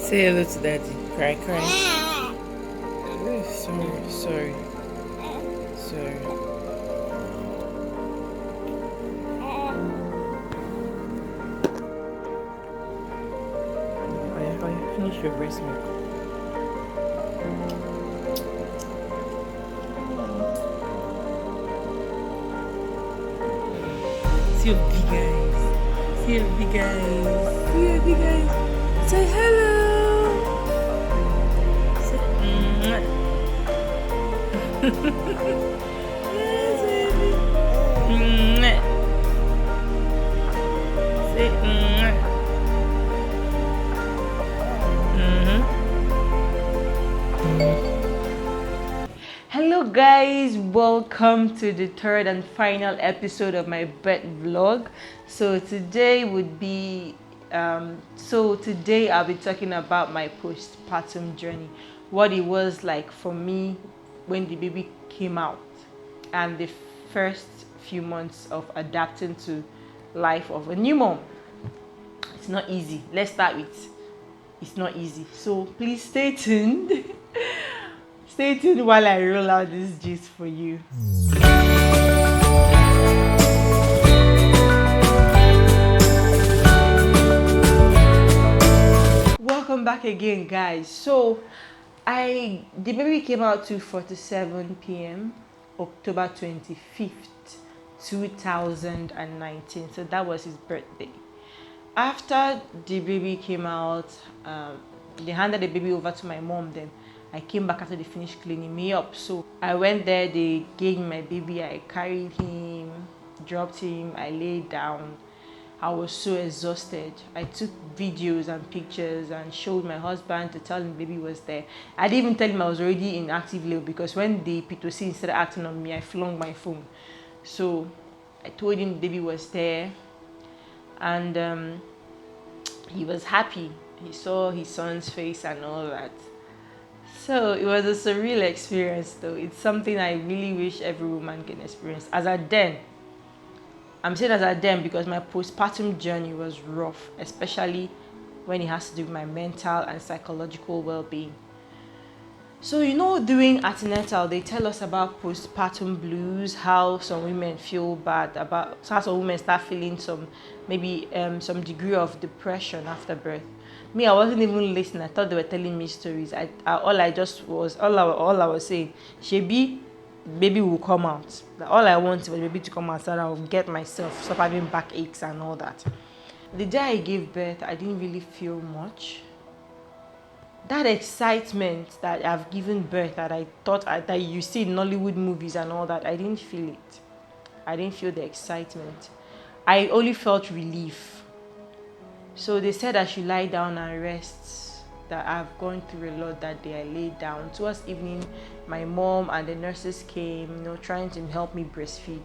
Say hello to daddy. Cry, cry. Sorry. Oh yeah, finish your breast milk. See your big eyes. See your big eyes. See your big eyes. Say hello. Say yes, baby. Say Hello guys, welcome to the third and final episode of my birth vlog. So today I'll be talking about my postpartum journey, what it was like for me when the baby came out and the first few months of adapting to life of a new mom. It's not easy. Let's start with it's not easy. So please stay tuned. Stay tuned while I roll out this gist for you. Welcome back again, guys. So the baby came out 2:47 p.m. October 25th, 2019. So that was his birthday. After the baby came out, they handed the baby over to my mom. Then I came back after they finished cleaning me up. So I went there, they gave me my baby, I carried him, dropped him, I laid down. I was so exhausted. I took videos and pictures and showed my husband to tell him the baby was there. I didn't even tell him I was already in active labor because when the P2C started acting on me, I flung my phone. So I told him the baby was there and he was happy. He saw his son's face and all that. So it was a surreal experience though. It's something I really wish every woman can experience. As at then, I'm saying as at then because my postpartum journey was rough, especially when it has to do with my mental and psychological well-being. So during antenatal, they tell us about postpartum blues, how some women feel bad about, how some women start feeling some degree of depression after birth. Me, I wasn't even listening. I thought they were telling me stories. All I was saying, Shebi, baby will come out. All I wanted was baby to come out so that I will get myself, stop having backaches and all that. The day I gave birth, I didn't really feel much. That excitement that I've given birth, that I thought that you see in Nollywood movies and all that, I didn't feel it. I didn't feel the excitement. I only felt relief. So they said I should lie down and rest, that I've gone through a lot that day. I laid down. Towards evening, my mom and the nurses came, trying to help me breastfeed.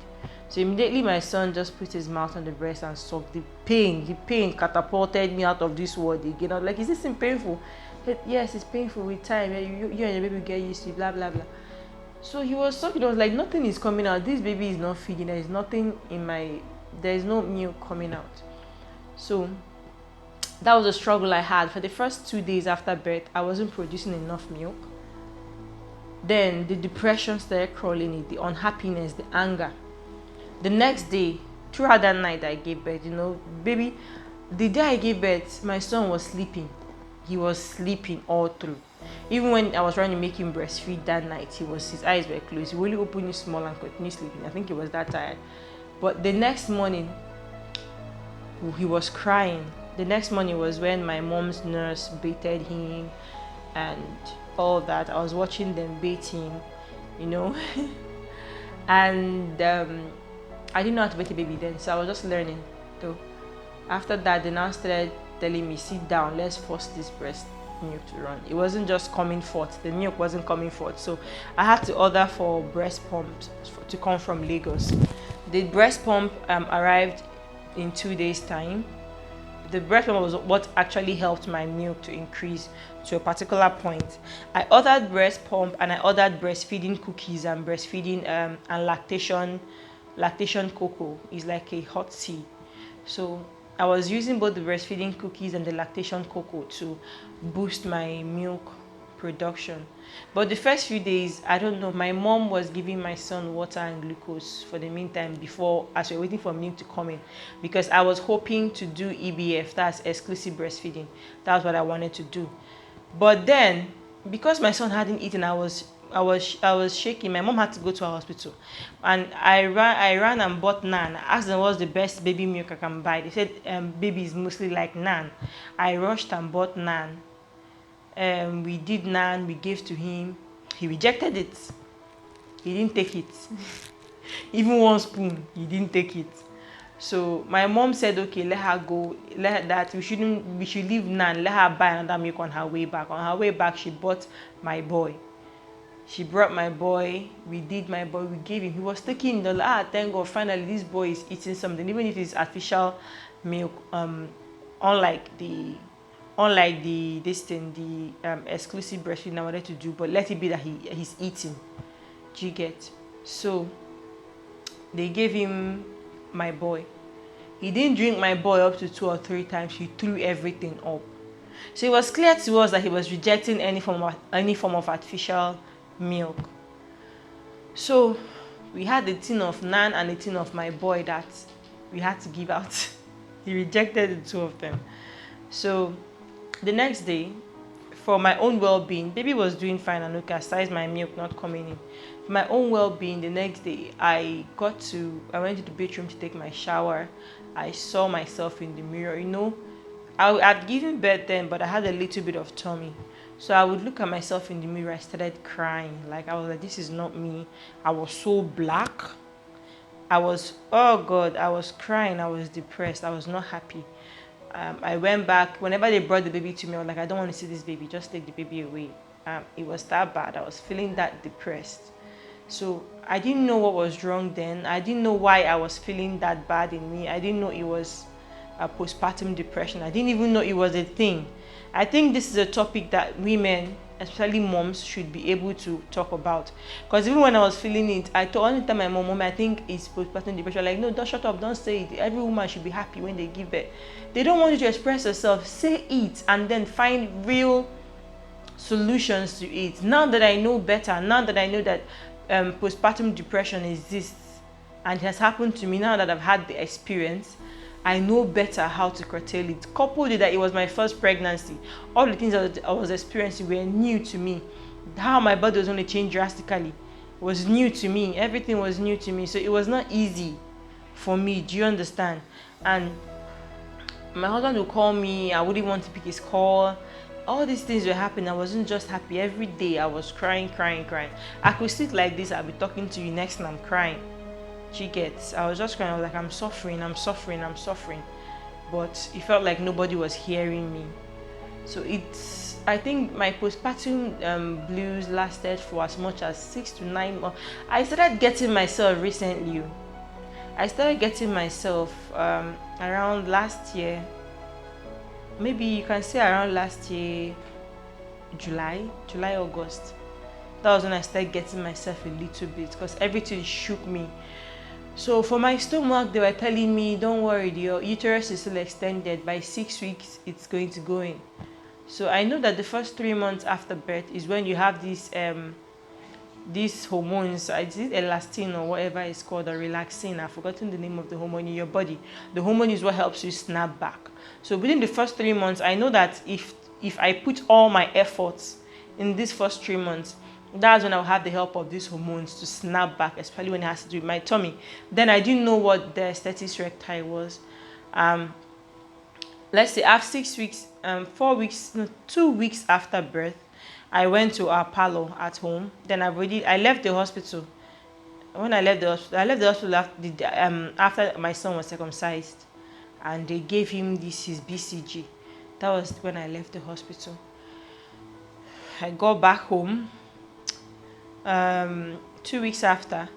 So immediately my son just put his mouth on the breast and sucked. The pain catapulted me out of this world again. I was like, is this painful? Said, yes, it's painful with time. You and your baby get used to it, blah, blah, blah. So he was sucking. I was like, nothing is coming out. This baby is not feeding. There is nothing there is no milk coming out. So that was a struggle I had. For the first 2 days after birth, I wasn't producing enough milk. Then the depression started crawling in, the unhappiness, the anger. The next day, throughout that night I gave birth, baby, the day I gave birth, my son was sleeping. He was sleeping all through. Even when I was trying to make him breastfeed that night, his eyes were closed. He only opened it small and continued sleeping. I think he was that tired. But the next morning, he was crying. The next morning was when my mom's nurse bathed him and all that. I was watching them bathe him, and I didn't know how to bathe a baby then, so I was just learning. So after that, they now started telling me, sit down, let's force this breast milk to run. It wasn't just coming forth. The milk wasn't coming forth. So I had to order for breast pumps to come from Lagos. The breast pump arrived in 2 days' time. The breast pump was what actually helped my milk to increase to a particular point. I ordered breast pump and I ordered breastfeeding cookies and breastfeeding and lactation cocoa. Is like a hot tea. So I was using both the breastfeeding cookies and the lactation cocoa to boost my milk production. But the first few days, I don't know, my mom was giving my son water and glucose for the meantime before, as we were waiting for milk to come in, because I was hoping to do EBF, that's exclusive breastfeeding. That's what I wanted to do. But then, because my son hadn't eaten, I was shaking. My mom had to go to a hospital, and I ran and bought naan. I asked them what's the best baby milk I can buy. They said babies mostly like naan. I rushed and bought naan. We did naan. We gave to him. He rejected it. He didn't take it. Even one spoon, he didn't take it. So my mom said, okay, let her go. Let that we should leave naan. Let her buy another milk on her way back. On her way back, she bought my boy. She brought my boy. We did my boy. We gave him. He was taking the thank God. Finally, this boy is eating something, even if it's artificial milk. Unlike the this thing, the exclusive breastfeeding I wanted to do, but let it be that he's eating. Do you get? So they gave him my boy. He didn't drink my boy up to 2 or 3 times. He threw everything up. So it was clear to us that he was rejecting any form of artificial milk. So we had a tin of naan and a tin of my boy that we had to give out. He rejected the two of them. So the next day, for my own well-being, baby was doing fine and okay, aside my milk not coming in. For my own well-being, the next day I went to the bedroom to take my shower. I saw myself in the mirror. I'd given birth then, but I had a little bit of tummy. So I would look at myself in the mirror. I started crying. Like, I was like, this is not me. I was so black. Oh God, I was crying. I was depressed. I was not happy. I went back. Whenever they brought the baby to me, I was like, I don't want to see this baby. Just take the baby away. It was that bad. I was feeling that depressed. So I didn't know what was wrong then. I didn't know why I was feeling that bad in me. I didn't know it was a postpartum depression. I didn't even know it was a thing. I think this is a topic that women, especially moms, should be able to talk about. Because even when I was feeling it, I told my mom, I think it's postpartum depression. Like, no, don't shut up, don't say it. Every woman should be happy when they give birth. They don't want you to express yourself. Say it and then find real solutions to it. Now that I know better, now that I know that postpartum depression exists and it has happened to me, now that I've had the experience, I know better how to curtail it. Coupled with that, it was my first pregnancy. All the things that I was experiencing were new to me. How my body was going to change drastically was new to me. Everything was new to me. So it was not easy for me. Do you understand? And my husband would call me. I wouldn't want to pick his call. All these things were happening. I wasn't just happy. Every day I was crying. I could sit like this. I'll be talking to you next and I'm crying. I was just crying. I was like, I'm suffering. But it felt like nobody was hearing me. So I think my postpartum blues lasted for as much as 6 to 9 months. I started getting myself recently. Around last year. Maybe you can say around last year, July, August. That was when I started getting myself a little bit because everything shook me. So for my stomach, they were telling me, don't worry, your uterus is still extended. By 6 weeks, it's going to go in. So I know that the first 3 months after birth is when you have these hormones. Is it elastin or whatever it's called, or relaxin? I've forgotten the name of the hormone in your body. The hormone is what helps you snap back. So within the first 3 months, I know that if I put all my efforts in these first 3 months, that's when I'll have the help of these hormones to snap back, especially when it has to do with my tummy. Then I didn't know what Diastatis recti was. Let's say after 6 weeks, 2 weeks after birth, I went to our parlor at home. Then I left the hospital. When I left the hospital after my son was circumcised, and they gave him his BCG. That was when I left the hospital. I got back home. 2 weeks after,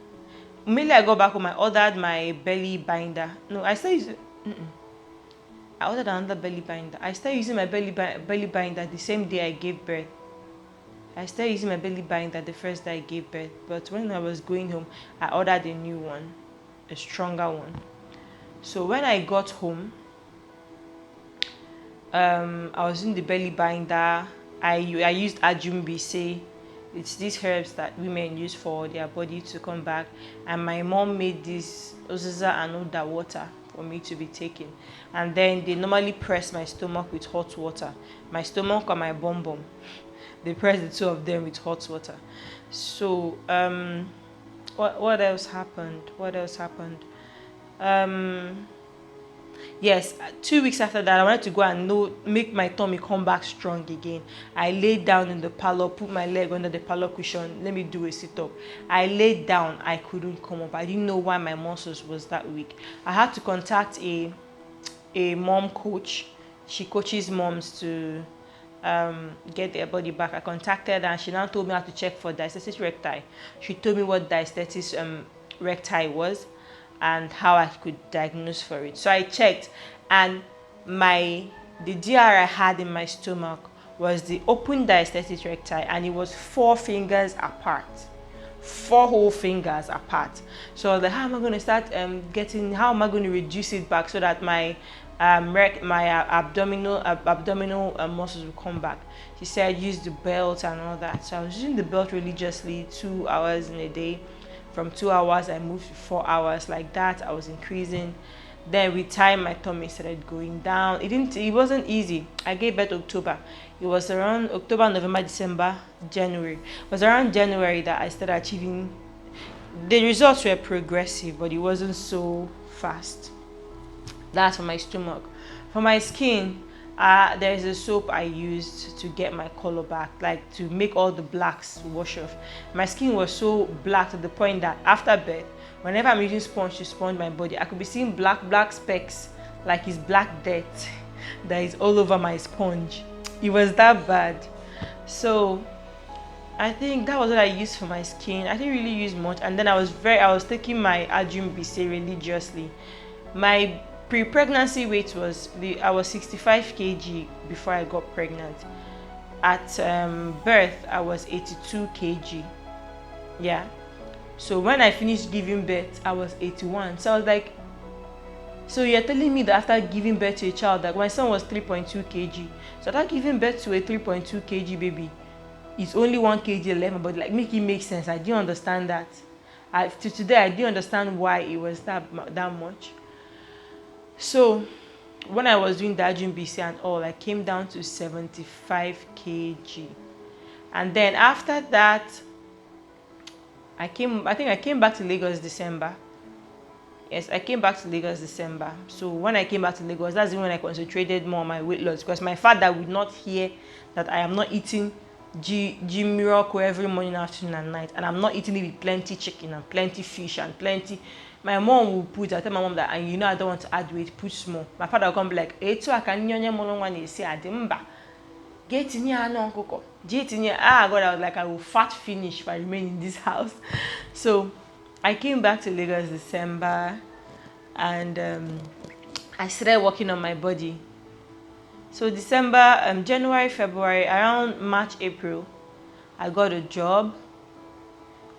immediately I got back home, I ordered my belly binder. No, I ordered another belly binder. I started using my belly binder the same day I gave birth. I started using my belly binder the first day I gave birth. But when I was going home, I ordered a new one, a stronger one. So when I got home, I was in the belly binder. I used ajumbise. It's these herbs that women use for their body to come back. And my mom made this oziza and oda water for me to be taking. And then they normally press my stomach with hot water. My stomach and my bum bum. They press the two of them with hot water. So what else happened? What else happened? Yes, 2 weeks after that, I wanted to go and make my tummy come back strong again. I laid down in the parlor, put my leg under the parlor cushion. Let me do a sit up. I laid down. I couldn't come up. I didn't know why my muscles was that weak. I had to contact a mom coach. She coaches moms to get their body back. I contacted her and she now told me how to check for diastatis recti. She told me what diastatis recti was and how I could diagnose for it. So I checked, and the DR I had in my stomach was the open diastasis recti, and it was 4 fingers apart, 4 whole fingers apart. So I was like, how am I going to start how am I going to reduce it back so that my abdominal muscles will come back? She said use the belt and all that. So I was using the belt religiously 2 hours in a day. From 2 hours, I moved to 4 hours. Like that, I was increasing. Then with time, my tummy started going down. It wasn't easy. I gave birth October. It was around October, November, December, January. It was around January that I started achieving. The results were progressive, but it wasn't so fast. That's for my stomach. For my skin, there's a soap I used to get my color back, like to make all the blacks wash off. My skin was so black to the point that after birth, whenever I'm using sponge to sponge my body, I could be seeing black specks, like it's black dirt that is all over my sponge. It was that bad. So I think that was what I used for my skin. I didn't really use much. And then I was taking my ajumbise religiously. My pre-pregnancy weight I was 65 kg before I got pregnant. At birth, I was 82 kg. Yeah. So when I finished giving birth, I was 81. So I was like, so you're telling me that after giving birth to a child, like my son was 3.2 kg. So after giving birth to a 3.2 kg baby, it's only 1 kg left, but like make it make sense. I didn't understand that. To today, I didn't understand why it was that much. So when I was doing the ajumbise and all, I came down to 75 kg. And then after that, I think I came back to Lagos December. Yes, I came back to Lagos December. So when I came back to Lagos, that's when I concentrated more on my weight loss, because my father would not hear that I am not eating G Miracle every morning, afternoon, and night, and I'm not eating it with plenty chicken and plenty fish and plenty. My mom will I tell my mom that, and I don't want to add weight, put small. My father will come be like, I can get in here, no cocoa. Get in here. God, I was like, I will fat finish if I remain in this house. So I came back to Lagos December, and I started working on my body. So December, January, February, around March, April, I got a job.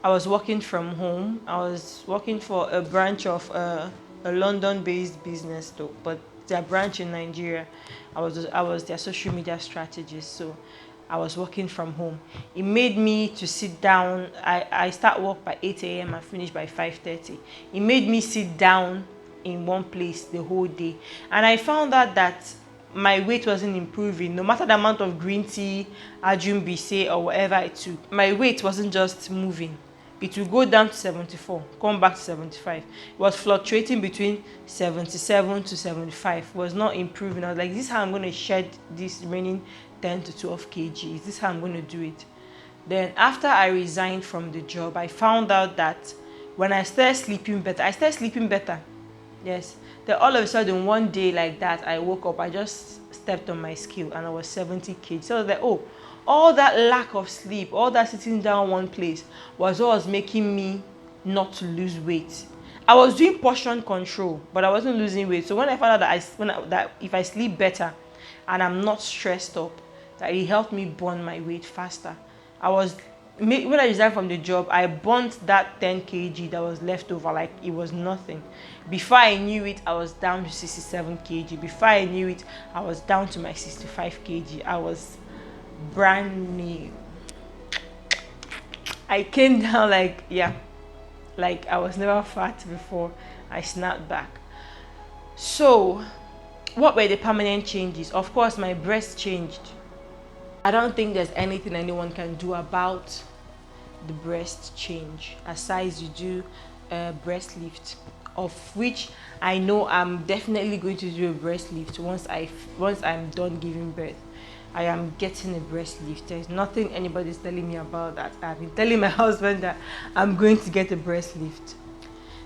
I was working from home. I was working for a branch of a London-based business, though, but their branch in Nigeria. I was their social media strategist, so I was working from home. It made me to sit down. I start work by 8 a.m. and finish by 5:30. It made me sit down in one place the whole day, and I found out that my weight wasn't improving. No matter the amount of green tea, ajumbise, or whatever I took, my weight wasn't just moving. It would go down to 74, come back to 75. It was fluctuating between 77 to 75. It was not improving. I was like, this is how I'm going to shed this remaining 10 to 12 kg. Is this how I'm going to do it? Then after I resigned from the job, I found out that when I started sleeping better. Yes. Then all of a sudden, one day like that, I woke up, I just stepped on my scale and I was 70 kg. So I was like, oh, all that lack of sleep, all that sitting down one place was what was making me not to lose weight. I was doing portion control, but I wasn't losing weight. So when I found out that if I sleep better and I'm not stressed up, that it helped me burn my weight faster. I was when I resigned from the job, I burnt that 10 kg that was left over like it was nothing. Before I knew it, I was down to 67 kg. Before I knew it, I was down to my 65 kg. I was brand new. I came down like, yeah, like I was never fat before. I snapped back. So, what were the permanent changes? Of course, my breast changed. I don't think there's anything anyone can do about the breast change aside you do a breast lift, of which I know I'm definitely going to do a breast lift once I'm done giving birth. I am getting a breast lift. There's nothing anybody's telling me about that. I've been telling my husband that I'm going to get a breast lift.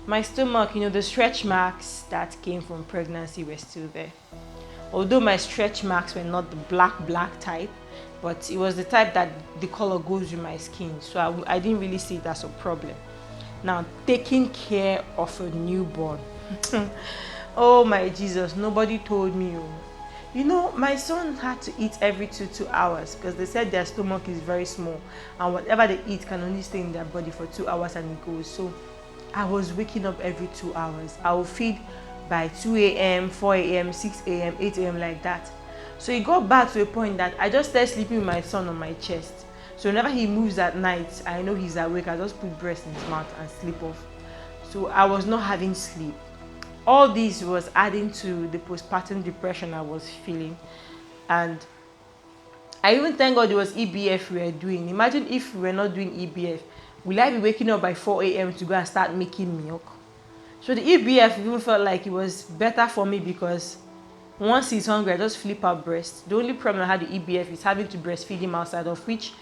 My stomach, the stretch marks that came from pregnancy were still there. Although my stretch marks were not the black type, but it was the type that the color goes with my skin, so I didn't really see it as a problem. Now, taking care of a newborn. Oh my Jesus, nobody told me. My son had to eat every 2 hours because they said their stomach is very small and whatever they eat can only stay in their body for 2 hours and it goes. So I was waking up every 2 hours. I will feed by 2 a.m., 4 a.m., 6 a.m., 8 a.m. like that. So it got back to a point that I just started sleeping with my son on my chest. So whenever he moves at night, I know he's awake. I just put breast in his mouth and sleep off. So I was not having sleep. All this was adding to the postpartum depression I was feeling. And I even thank God it was EBF we were doing. Imagine if we were not doing EBF. Will I be waking up by 4 a.m. to go and start making milk? So the EBF even felt like it was better for me because once he's hungry, I just flip out breast. The only problem I had with EBF is having to breastfeed him outside, of which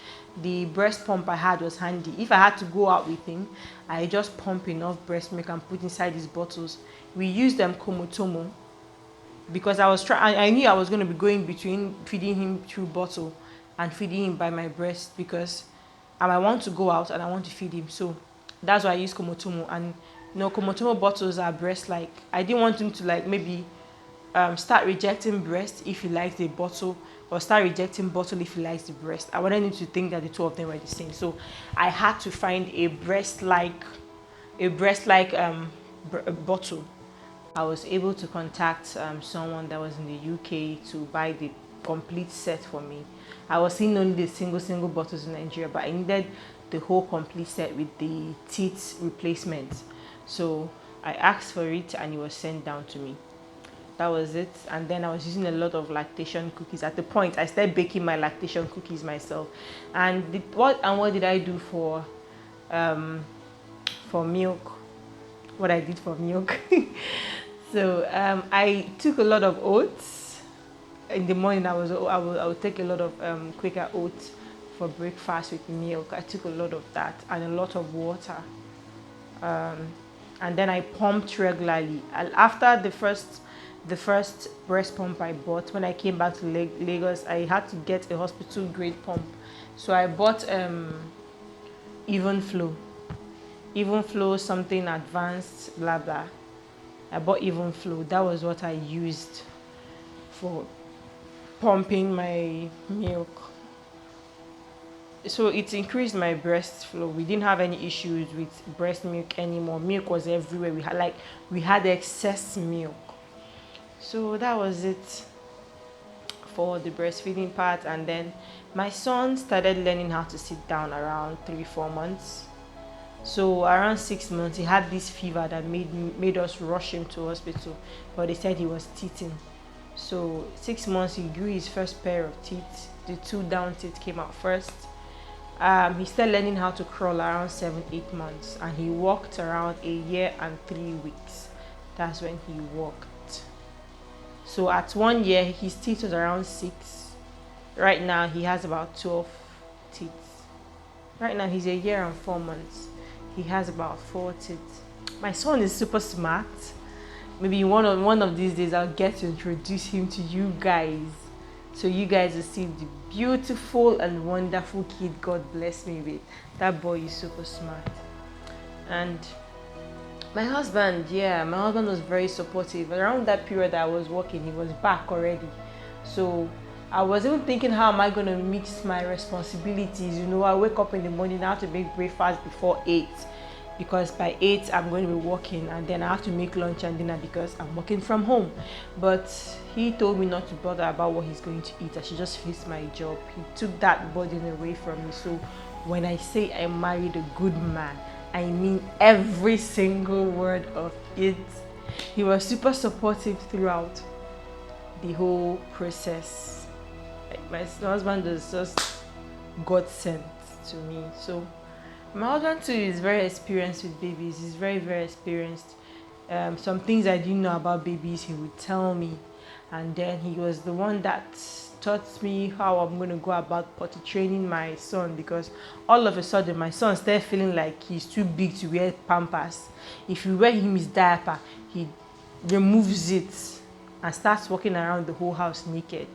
the breast pump I had was handy. If I had to go out with him, I just pump enough breast milk and put inside these bottles. We used them komotomo because I knew I was going to be going between feeding him through bottle and feeding him by my breast because I might want to go out and I want to feed him. So that's why I use komotomo. And komotomo bottles are breast-like. I didn't want him to maybe start rejecting breast if he likes the bottle or start rejecting bottle if he likes the breast. I wanted him to think that the two of them were the same. So I had to find a breast-like bottle. I was able to contact someone that was in the UK to buy the complete set for me. I was seeing only the single bottles in Nigeria, but I needed the whole complete set with the teeth replacement. So I asked for it and it was sent down to me. That was it. And then I was using a lot of lactation cookies. At the point, I started baking my lactation cookies myself. And what did I do for milk? What I did for milk. So I took a lot of oats. In the morning, I would take a lot of Quaker oats for breakfast with milk. I took a lot of that and a lot of water. And then I pumped regularly. After the first breast pump I bought, when I came back to Lagos, I had to get a hospital grade pump. So I bought Even Flow, something advanced, blah blah. I bought Even Flow. That was what I used for pumping my milk. So it increased my breast flow. We didn't have any issues with breast milk anymore. Milk was everywhere. We had excess milk. So that was it for the breastfeeding part. And then my son started learning how to sit down around 3-4 months. So around 6 months, he had this fever that made us rush him to hospital, but they said he was teething. So 6 months, he grew his first pair of teeth. The 2 down teeth came out first. He started learning how to crawl around 7-8 months, and he walked around 1 year and 3 weeks. That's when he walked. So at 1 year, his teeth was around 6. Right now, he has about 12 teeth. Right now, he's 1 year and 4 months. He has about 4 teeth. My son is super smart. Maybe one of these days, I'll get to introduce him to you guys. So you guys will see the beautiful and wonderful kid God bless me with. That boy is super smart. And my husband was very supportive. Around that period that I was working, he was back already. So I was even thinking, how am I going to meet my responsibilities? You know, I wake up in the morning, I have to make breakfast before 8, because by 8 I'm going to be working, and then I have to make lunch and dinner because I'm working from home. But he told me not to bother about what he's going to eat. I should just face my job. He took that burden away from me. So when I say I married a good man, I mean every single word of it. He was super supportive throughout the whole process. Like, my husband is just God sent to me. So my husband too is very experienced with babies. He's very, very experienced. Some things I didn't know about babies, he would tell me. And then he was the one that taught me how I'm going to go about potty training my son, because all of a sudden my son started feeling like he's too big to wear Pampers. If you wear him his diaper, he removes it and starts walking around the whole house naked.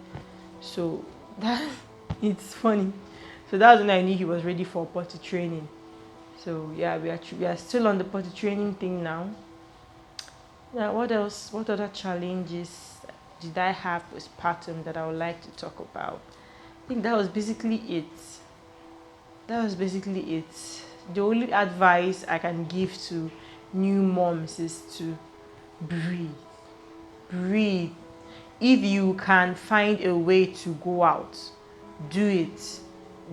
So that, it's funny. So that's when I knew he was ready for potty training. So yeah, we are still on the potty training thing now. Yeah, what else? What other challenges did I have postpartum that I would like to talk about? I think that was basically it. The only advice I can give to new moms is to breathe. Breathe. If you can find a way to go out, do it.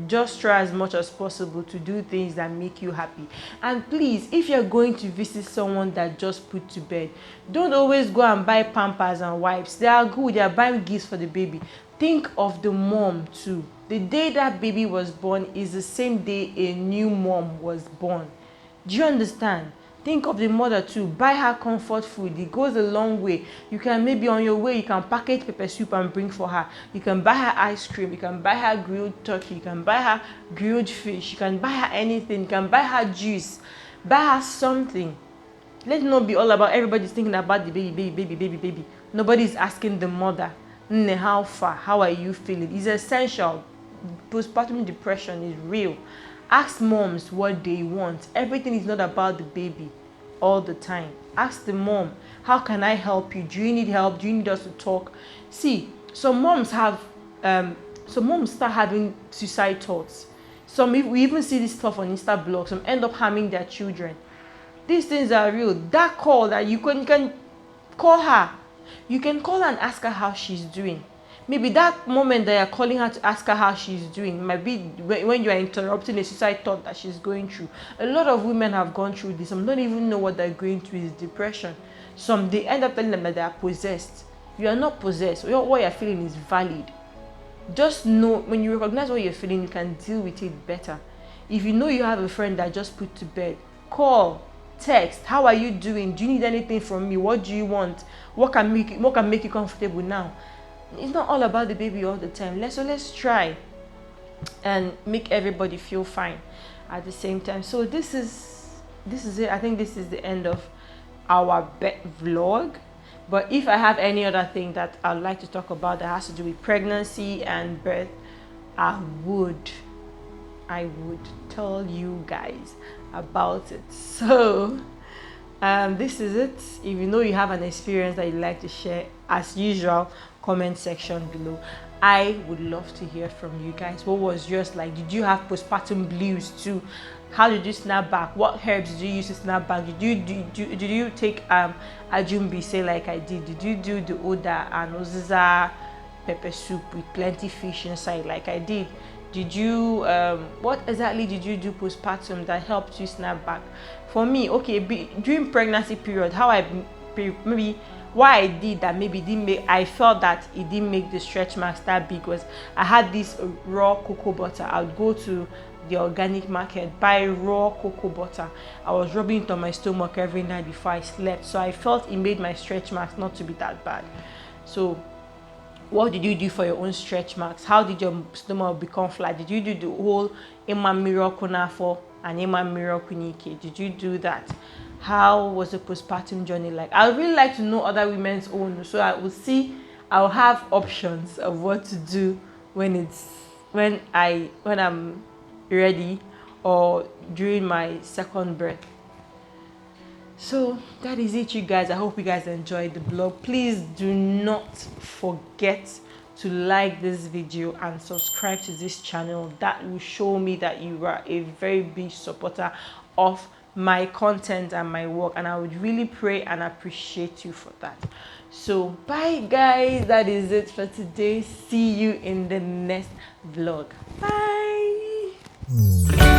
Just try as much as possible to do things that make you happy. And please, if you're going to visit someone that just put to bed, don't always go and buy Pampers and wipes. They are good. They are buying gifts for the baby. Think of the mom too. The day that baby was born is the same day a new mom was born. Do you understand? Think of the mother too. Buy her comfort food. It goes a long way. You can, maybe on your way, you can package pepper soup and bring for her. You can buy her ice cream. You can buy her grilled turkey. You can buy her grilled fish. You can buy her anything. You can buy her juice. Buy her something. Let it not be all about everybody's thinking about the baby. Nobody's asking the mother, how far? How are you feeling? It's essential. Postpartum depression is real. Ask moms what they want. Everything is not about the baby all the time. Ask the mom, how can I help you? Do you need help? Do you need us to talk? See, some moms start having suicide thoughts. We even see this stuff on Insta blog. Some end up harming their children. These things are real. That call that you can call her. You can call her and ask her how she's doing. Maybe that moment that you're calling her to ask her how she's doing might be when you are interrupting a suicide thought that she's going through. A lot of women have gone through this. Some don't even know what they're going through is depression. Some, they end up telling them that they are possessed. You are not possessed. What you're feeling is valid. Just know, when you recognize what you're feeling, you can deal with it better. If you know you have a friend that just put to bed, call, text, how are you doing? Do you need anything from me? What do you want? What can make you comfortable now? It's not all about the baby all the time. Let's try and make everybody feel fine at the same time. So this is it. I think this is the end of our vlog. But if I have any other thing that I'd like to talk about that has to do with pregnancy and birth, I would tell you guys about it. So this is it. If you know you have an experience that you'd like to share, as usual, comment section below. I would love to hear from you guys. What was yours like? Did you have postpartum blues too? How did you snap back? What herbs did you use to snap back? Did you take ajumbi, say like I did? Did you do the oda and oziza pepper soup with plenty fish inside like I did? Did you what exactly did you do postpartum that helped you snap back? For me, okay, during pregnancy period, how maybe why I did that maybe didn't make, I felt that it didn't make the stretch marks that big was I had this raw cocoa butter. I would go to the organic market, buy raw cocoa butter. I was rubbing it on my stomach every night before I slept. So I felt it made my stretch marks not to be that bad. So what did you do for your own stretch marks? How did your stomach become flat? Did you do the whole Emma Miracle Nafo and Emma Miracle Nike? Did you do that? How was the postpartum journey like? I would really like to know other women's own, so I'll have options of what to do when I'm ready or during my second birth. So that is it, you guys. I hope you guys enjoyed the vlog. Please do not forget to like this video and subscribe to this channel. That will show me that you are a very big supporter of my content and my work, and I would really pray and appreciate you for that. So bye guys, that is it for today. See you in the next vlog. Bye.